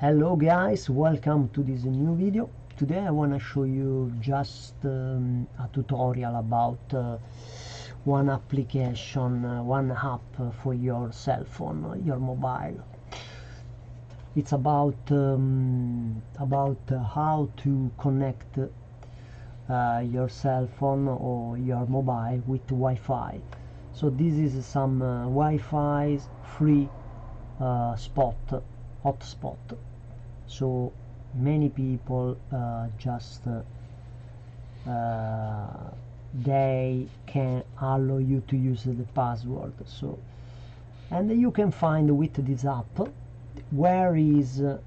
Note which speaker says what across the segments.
Speaker 1: Hello guys, welcome to this new video. Today I want to show you just a tutorial about one application, one app for your cell phone, your mobile. It's about how to connect your cell phone or your mobile with Wi-Fi. So this is some Wi-Fi free hotspot. So many people they can allow you to use the password. So, and you can find with this app where you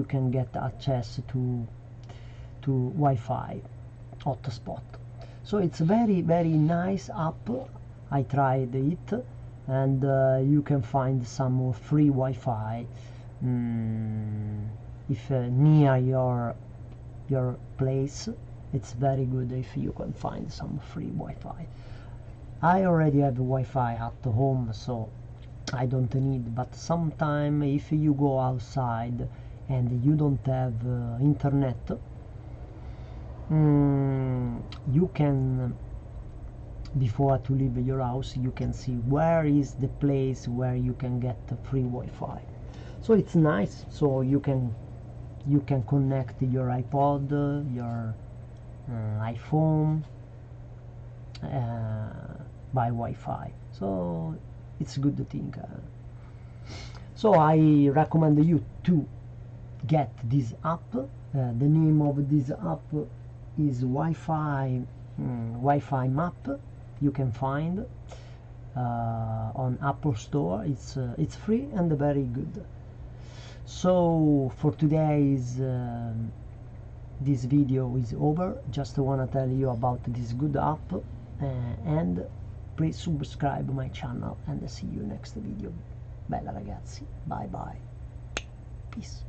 Speaker 1: can get access to Wi-Fi hotspot. So it's a very nice app. I tried it, and you can find some free Wi-Fi if near your place. It's very good if you can find some free Wi-Fi. I already have Wi-Fi at home, so I don't need, but sometime if you go outside and you don't have internet, you can, before to leave your house, you can see where is the place where you can get free Wi-Fi. So it's nice. So you can connect your iPod, your iPhone by Wi-Fi. So it's a good thing. So I recommend you to get this app. The name of this app is Wi-Fi Map. You can find on Apple Store. It's free and very good. So for today's this video is over. Just want to tell you about this good app, and please subscribe my channel, and see you next video. Bella ragazzi, bye bye, peace.